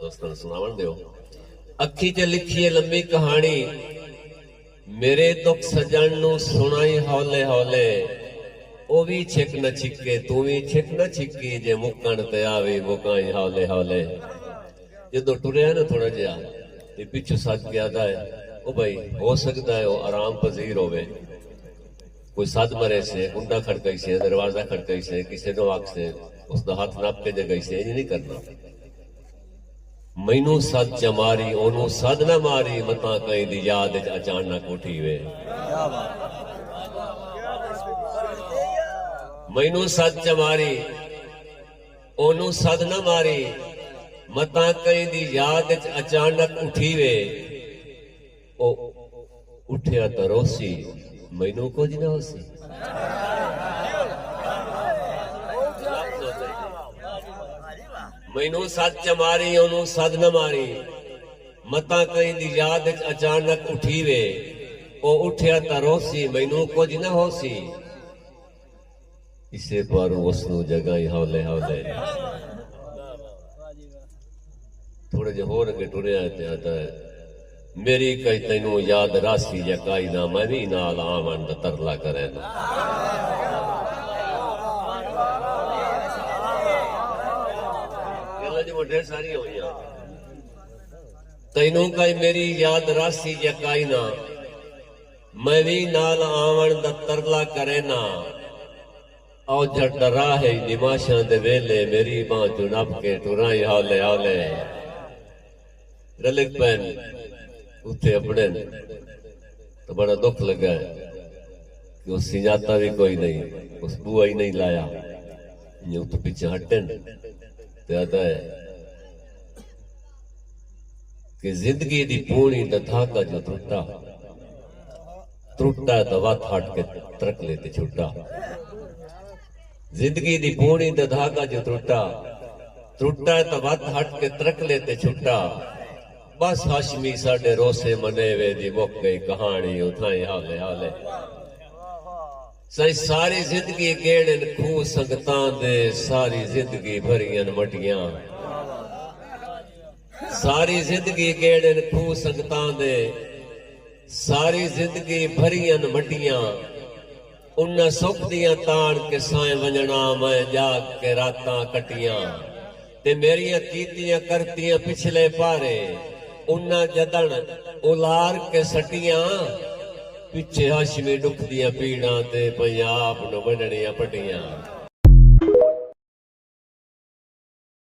दोस्तों सुनावन दो। अखी च लिखी है लंबी कहानी, मेरे दुख सजन नू सुनाई हौले हौले। ओ भी छिक न छिके तू भी छिक न छिकी, जे मुकण ते आवे मुकाई हौले हौले। जो टुरिया ना थोड़ा जिहा ये पिछू सद के आता है, ओ भाई हो सकता है वो आराम पजीर होवे, कोई सद मरे से कुंडा खड़काई से दरवाजा खड़काई से किसी नो आख से उसका हाथ नाप के जगह से ये नहीं करना। मैनू सद च मारी ओनू सद न मारी, मता कहीं दी याद अचानक उठी वे। मैनू सद च मारी ओनू सद न मारी, मता कहीं दी याद अचानक उठी वे। ओ उठिया तो रोसी मैनू कुछ ना होसी। मैनू सद च मारी ओनू सद न मारी, मता कहीं दी याद अचानक उठी वे। ओ उठिया तो रोसी मैनू कुछ ना होसी, इसे पर उसनू जगाई हौले हौले। थोड़े जे होर अगे टुरिया आता है, मेरी कई तेनू याद रासी जगाई ना, मैं भी नाल आवन दा तरला करे ना। ढेर सारी हुई तेनू कई मेरी याद रासी जगाई ना, मैं भी नाल आवन दा तरला करे ना। औ जट डरा है निमाशा दे वेले, मेरी बां चू नप के टुराई हौले हौले। रलिक पैन उत्थे अपने तो बड़ा दुख लगा है कि उस सिंजाता भी कोई नहीं, उस बुआ ही नहीं लाया। यूं तो पीछे हटन तो आता है कि जिंदगी दी पूरी दा धागा जो टूटा टूटा तो वत हट के तरक लेते छूटा। जिंदगी दी पूरी दा धागा जो टूटा टूटा तो वत हट के तरक लेते छूटा। बस हाशमी साडे रोसे मने वे दी मुक गई कहानी उठाई हाले हाले। सही सारी जिंदगी गेड़न खूह संगतां दे, सारी जिंदगी भरियन मटियां। सारी जिंदगी गेड़न खूह संगतां दे, सारी जिंदगी भरियन मटियां। उन सुख दियां ताण के साए वंजना, मैं जाग के रातां कटियां। ते मेरियां कीतियां करतियां पिछले पारे, उन्ना जदन उलार के सटियां। पिछे हाशमी दुख दियां पीड़ां ते पंजाब नूं वंडणियां पटियां।